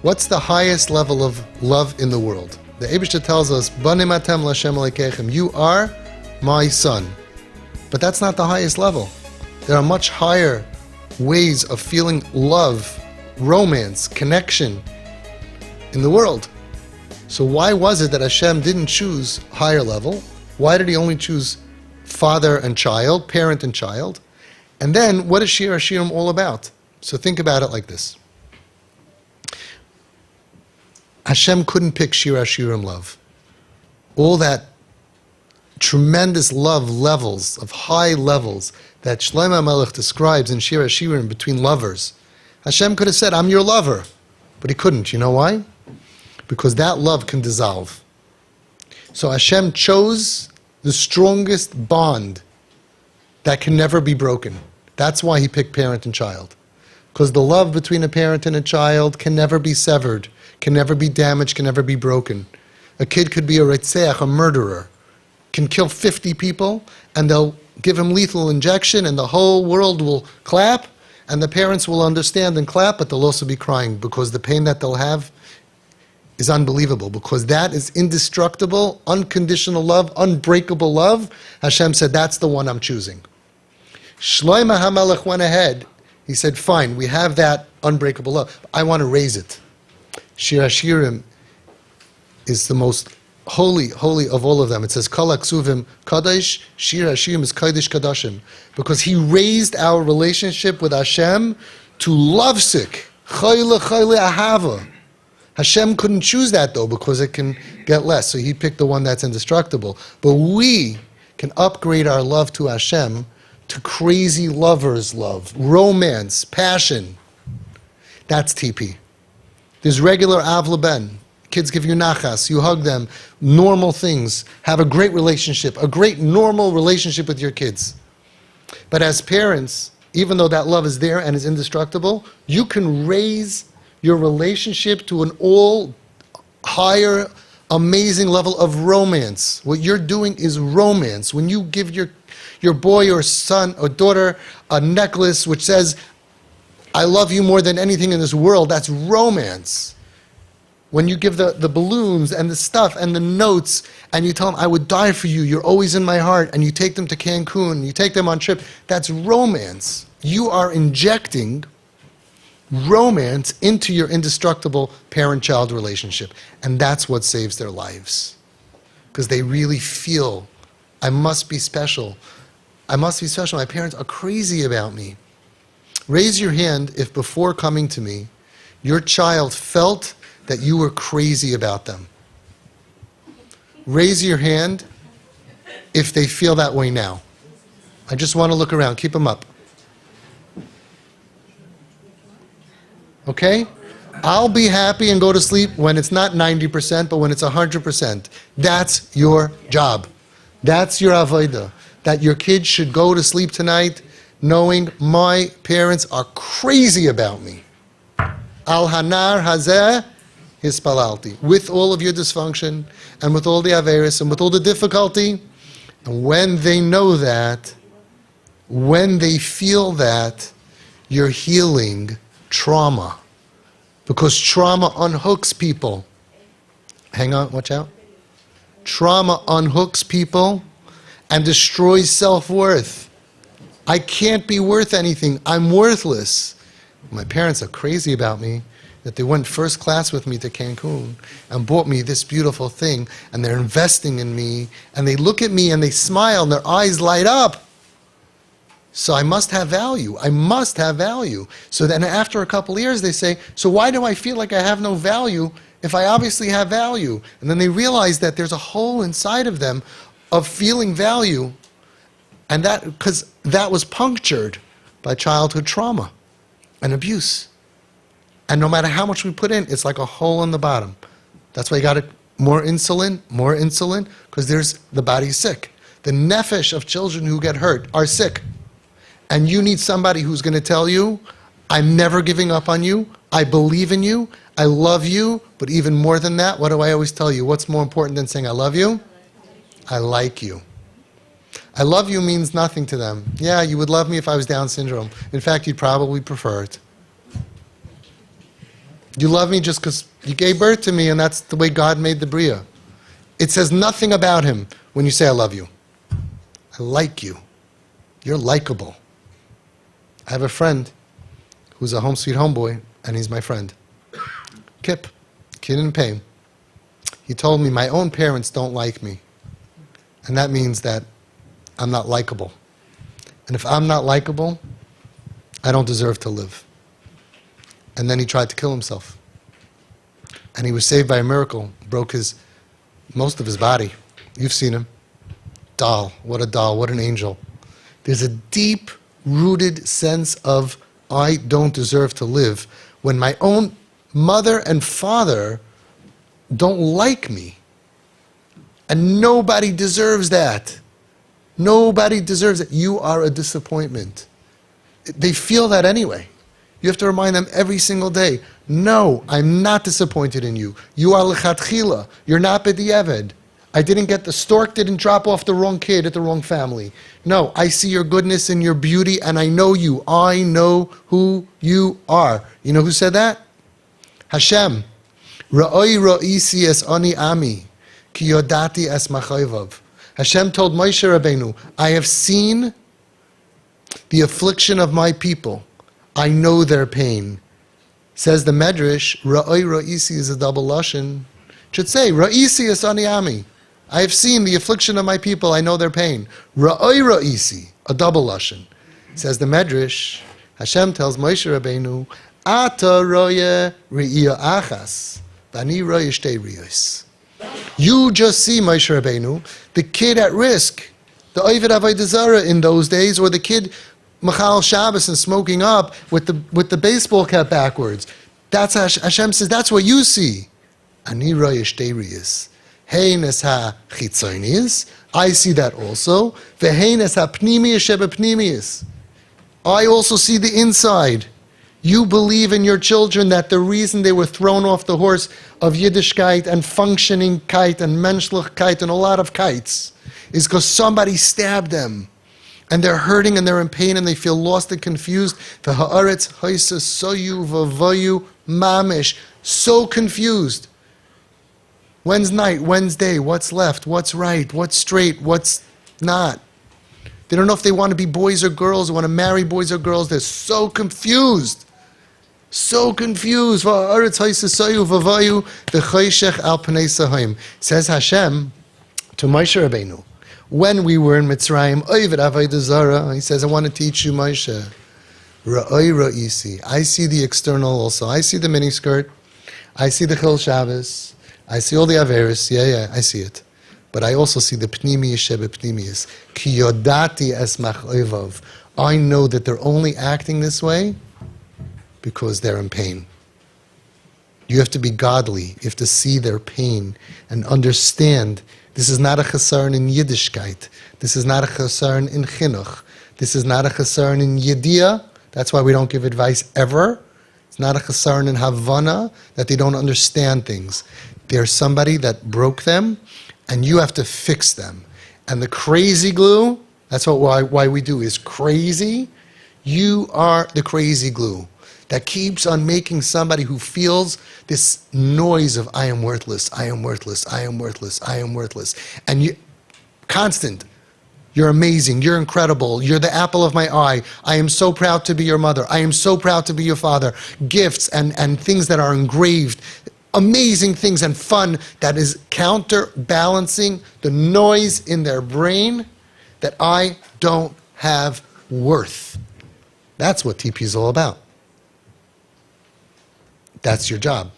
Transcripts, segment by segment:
What's the highest level of love in the world? The Eibishter tells us, Banim atem l'Hashem Elokeichem, you are my son. But that's not the highest level. There are much higher ways of feeling love, romance, connection in the world. So why was it that Hashem didn't choose higher level? Why did he only choose father and child, parent and child? And then, what is Shir HaShirim all about? So think about it like this. Hashem couldn't pick Shir HaShirim love. All that tremendous love levels, of high levels, that Shlomo HaMelech describes in Shir HaShirim between lovers. Hashem could have said, I'm your lover. But he couldn't. You know why? Because that love can dissolve. So Hashem chose the strongest bond that can never be broken. That's why he picked parent and child. Because the love between a parent and a child can never be severed, can never be damaged, can never be broken. A kid could be a retzeach, a murderer, can kill 50 people, and they'll give him lethal injection, and the whole world will clap, and the parents will understand and clap, but they'll also be crying, because the pain that they'll have is unbelievable, because that is indestructible, unconditional love, unbreakable love. Hashem said, that's the one I'm choosing. Shlomo HaMelech went ahead. He said, fine, we have that unbreakable love. I want to raise it. Shir HaShirim is the most holy of all of them. It says, Kol HaKsuvim Kadosh, Shir HaShirim is Kodesh Kadashim. Because he raised our relationship with Hashem to lovesick, Choyle Ahava. Hashem couldn't choose that though, because it can get less. So he picked the one that's indestructible. But we can upgrade our love to Hashem to crazy lover's love, romance, passion. That's TP. There's regular Av Leben. Kids give you nachas, you hug them, normal things. Have a great relationship, a great normal relationship with your kids. But as parents, even though that love is there and is indestructible, you can raise your relationship to an all higher, amazing level of romance. What you're doing is romance. When you give your boy or son or daughter a necklace which says, I love you more than anything in this world, that's romance. When you give the balloons and the stuff and the notes and you tell them, I would die for you, you're always in my heart, and you take them to Cancun, you take them on trip, that's romance. You are injecting romance into your indestructible parent-child relationship. And that's what saves their lives. Because they really feel, I must be special. I must be special. My parents are crazy about me. Raise your hand if before coming to me, your child felt that you were crazy about them. Raise your hand if they feel that way now. I just want to look around. Keep them up. Okay? I'll be happy and go to sleep when it's not 90%, but when it's 100%. That's your job. That's your avodah. That your kids should go to sleep tonight knowing my parents are crazy about me. Al hanar hazeh hispalalti. With all of your dysfunction, and with all the averis, and with all the difficulty, and when they know that, when they feel that, you're healing trauma. Because trauma unhooks people. Hang on, watch out. Trauma unhooks people and destroys self-worth. I can't be worth anything. I'm worthless. My parents are crazy about me, that they went first class with me to Cancun and bought me this beautiful thing, and they're investing in me, and they look at me and they smile and their eyes light up. So I must have value. I must have value. So then after a couple of years they say, so why do I feel like I have no value if I obviously have value? And then they realize that there's a hole inside of them of feeling value, and that because that was punctured by childhood trauma and abuse. And no matter how much we put in, it's like a hole in the bottom. That's why you got more insulin, because the body's sick. The nefesh of children who get hurt are sick. And you need somebody who's going to tell you, I'm never giving up on you, I believe in you, I love you, but even more than that, what do I always tell you? What's more important than saying I love you? I like you. I love you means nothing to them. Yeah, you would love me if I was Down syndrome. In fact, you'd probably prefer it. You love me just because you gave birth to me, and that's the way God made the Bria. It says nothing about him when you say, I love you. I like you. You're likable. I have a friend who's a home sweet homeboy, and he's my friend. Kip, kid in pain. He told me, my own parents don't like me. And that means that I'm not likable. And if I'm not likable, I don't deserve to live. And then he tried to kill himself. And he was saved by a miracle. Broke most of his body. You've seen him. Doll. What a doll. What an angel. There's a deep-rooted sense of, I don't deserve to live, when my own mother and father don't like me. And nobody deserves that. Nobody deserves it. You are a disappointment. They feel that anyway. You have to remind them every single day, no, I'm not disappointed in you. You are lechatchila. You're not b'di'eved. The stork didn't drop off the wrong kid at the wrong family. No, I see your goodness and your beauty, and I know you. I know who you are. You know who said that? Hashem. Ra'oi ra'isi es ani ami, ki yodati es machayvav. Hashem told Moshe Rabbeinu, I have seen the affliction of my people. I know their pain. Says the Medrash, Ra'oi ra'isi is a double lashon. It should say, Ra'isi es ani ami. I have seen the affliction of my people. I know their pain. Ra'oi ra'isi, a double lashon. Says the Medrash, Hashem tells Moshe Rabbeinu, Ata roye re'iyah achas, v'ani roye shtei riyos. You just see, Moshe Rabbeinu, the kid at risk, the Oived Avodah Zarah in those days, or the kid Machal Shabbos and smoking up with the baseball cap backwards. That's Hashem says, that's what you see. Ani roye shtei riyos. Heines ha chitzonius. I see that also. Veheines ha pnimius sheba pnimius. I also see the inside. You believe in your children that the reason they were thrown off the horse of Yiddishkeit and functioning kite and menschlichkeit and a lot of kites is because somebody stabbed them. And they're hurting and they're in pain and they feel lost and confused. The haaretz haisa soyu v'voyu mamish. So confused. When's night? When's day? What's left? What's right? What's straight? What's not? They don't know if they want to be boys or girls, or want to marry boys or girls. They're so confused. So confused. Says Hashem to Moshe Rabbeinu, when we were in Mitzrayim, Oived Avodah Zarah, he says, I want to teach you, Moshe. Ra'oi ra'isi. I see the external also. I see the miniskirt. I see the Chil Shabbos. I see all the Averis. Yeah, I see it. But I also see the Pnimiyus Shebe Pnimiyus. Ki yodati es mach'ovav. I know that they're only acting this way because they're in pain. You have to be godly. You have to see their pain and understand this is not a chesaron in Yiddishkeit. This is not a chesaron in chinuch. This is not a chesaron in Yediyah. That's why we don't give advice ever. It's not a chesaron in Havana, that they don't understand things. There's somebody that broke them, and you have to fix them. And the crazy glue, that's why we do, is crazy. You are the crazy glue that keeps on making somebody who feels this noise of I am worthless, I am worthless, I am worthless, I am worthless. And you, constant, you're amazing, you're incredible, you're the apple of my eye, I am so proud to be your mother, I am so proud to be your father. Gifts and things that are engraved, amazing things and fun that is counterbalancing the noise in their brain that I don't have worth. That's what TP is all about. That's your job.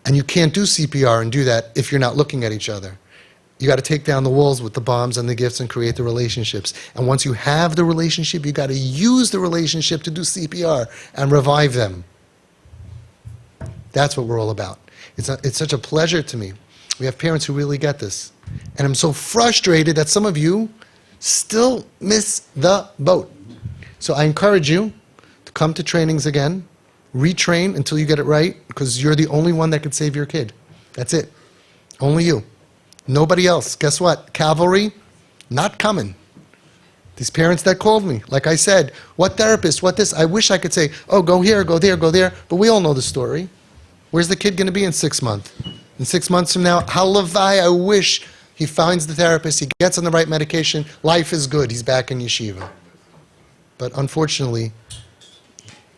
And you can't do CPR and do that if you're not looking at each other. You got to take down the walls with the bombs and the gifts and create the relationships. And once you have the relationship, you got to use the relationship to do CPR and revive them. That's what we're all about. It's such a pleasure to me. We have parents who really get this. And I'm so frustrated that some of you still miss the boat. So I encourage you to come to trainings again, retrain until you get it right, because you're the only one that could save your kid. That's it. Only you. Nobody else. Guess what? Cavalry, not coming. These parents that called me, like I said, what therapist, what this? I wish I could say, oh, go here, go there, go there. But we all know the story. Where's the kid going to be in 6 months? In 6 months from now, halavai, I wish he finds the therapist, he gets on the right medication, life is good, he's back in yeshiva. But unfortunately,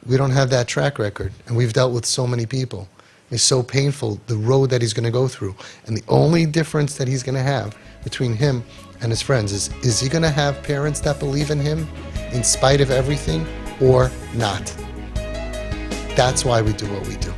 we don't have that track record, and we've dealt with so many people. It's so painful, the road that he's going to go through. And the only difference that he's going to have between him and his friends is he going to have parents that believe in him in spite of everything or not? That's why we do what we do.